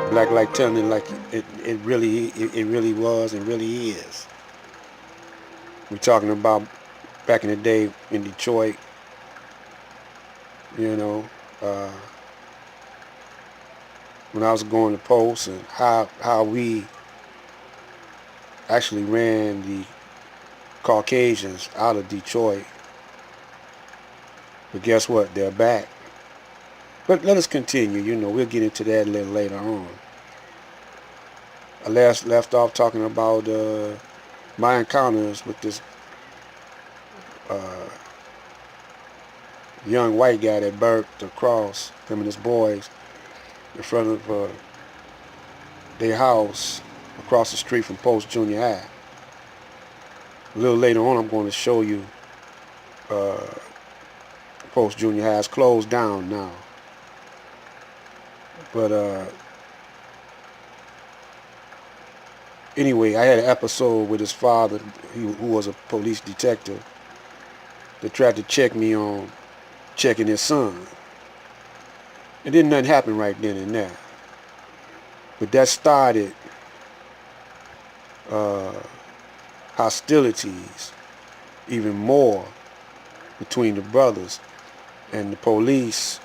Black light telling it like it really was and really is. We're talking about back in the day in Detroit, you know, uh, when I was going to post and how we actually ran the Caucasians out of Detroit. But guess what? They're back. But let us continue. We'll get into that a little later on. I left off talking about my encounters with this uh, young white guy that burnt the cross, him and his boys, in front of their house across the street from Post Junior High. A little later on, I'm going to show you uh, Post Junior High is closed down now. But anyway, I had an episode with his father, who was a police detective, that tried to check me on checking his son. And then nothing happened right then and there. But that started uh, hostilities even more between the brothers, and the police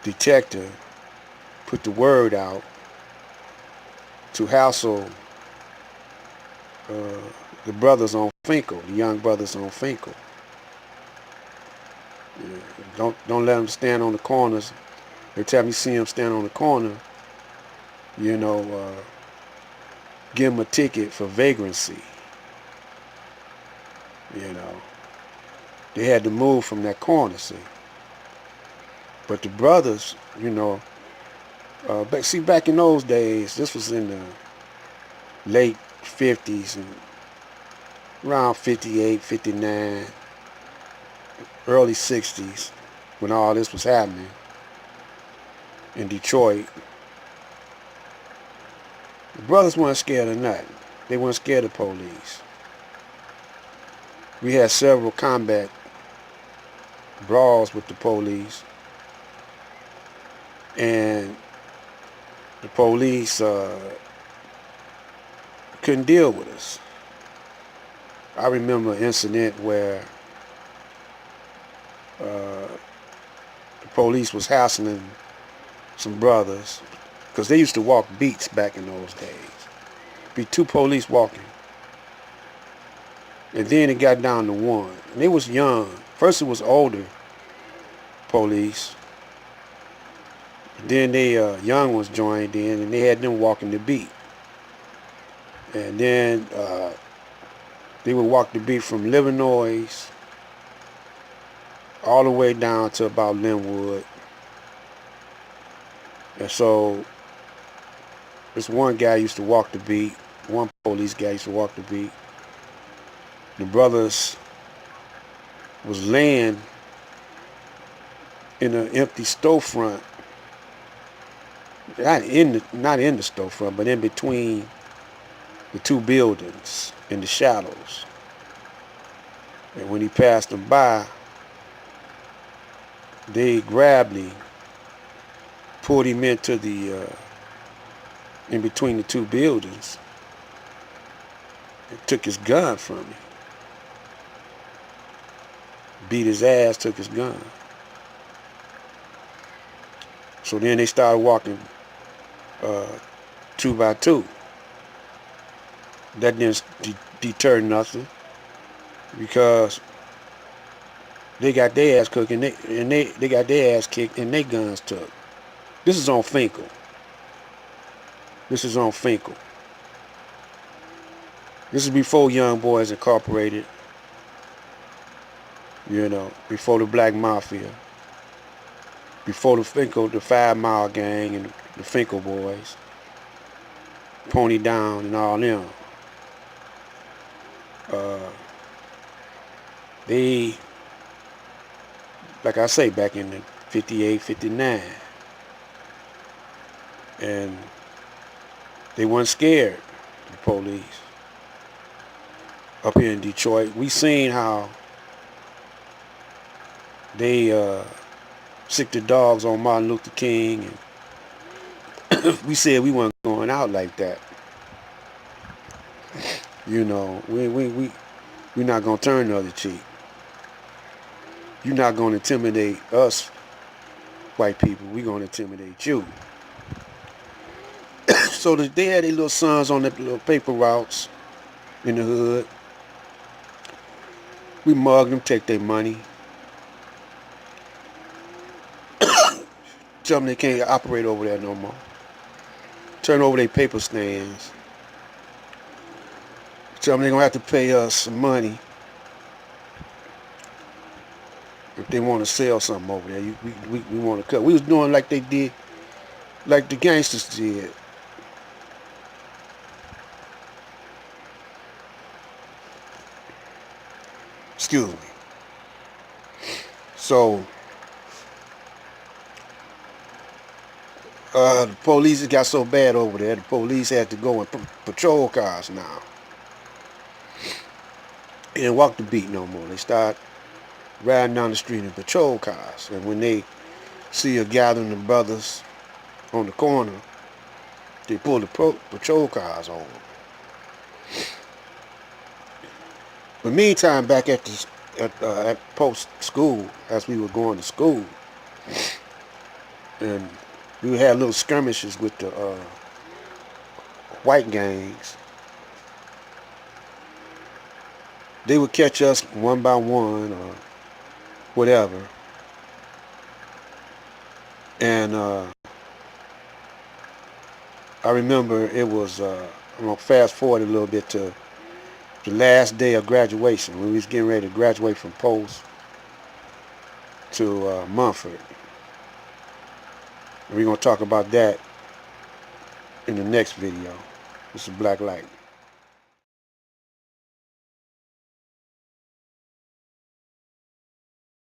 detective put the word out to hassle uh, the brothers on Finkel, the young brothers on Finkel. Yeah, don't let them stand on the corners. Every time you see them stand on the corner, you know, give them a ticket for vagrancy. You know, they had to move from that corner, see. But the brothers, back in those days, this was in the late 50s and around 58, 59, early 60s, when all this was happening in Detroit. The brothers weren't scared of nothing. They weren't scared of police. We had several combat brawls with the police, and the police couldn't deal with us. I remember an incident where uh, the police was hassling some brothers because they used to walk beats back in those days. Be two police walking, and then it got down to one. And they was young. First it was older police. Then they young ones joined in, and they had them walking the beat. And then they would walk the beat from Illinois all the way down to about Linwood. And so this one guy used to walk the beat. One police guy used to walk the beat. The brothers was laying in an empty storefront, not in the storefront, but in between the two buildings in the shadows. And when he passed them by, they grabbed him, pulled him into the in between the two buildings, and took his gun from him. Beat his ass, took his gun. So then they started walking uh, two by two. That didn't deter nothing, because they got their ass cooked, and they got their ass kicked, and their guns took. This is on Finkel. This is on Finkel. This is before Young Boys Incorporated, before the Black Mafia, before the Finkel, the 5 Mile Gang and the Finkel Boys, Pony Down and all them. They, like I say, back in the 58, 59, and they weren't scared, the police. Up here in Detroit, we seen how They sick the dogs on Martin Luther King, and we said we weren't going out like that. You know, we're not gonna turn the other cheek. You're not gonna intimidate us, white people. We're gonna intimidate you. So they had their little sons on their little paper routes in the hood. We mug them, take their money, tell them they can't operate over there no more. Turn over their paper stands. Tell them they're gonna have to pay us some money if they want to sell something over there. We want to cut. We was doing like they did, like the gangsters did. Excuse me. So the police got so bad over there. The police had to go in patrol cars now. They didn't walk the beat no more. They start riding down the street in patrol cars. And when they see a gathering of brothers on the corner, they pull the patrol cars over. But meantime, back at post school, as we were going to school, and we had little skirmishes with the white gangs. They would catch us one by one or whatever, and I remember it was. I'm gonna fast forward a little bit to the last day of graduation when we was getting ready to graduate from Post to Mumford. And we're gonna talk about that in the next video. This is Black Light.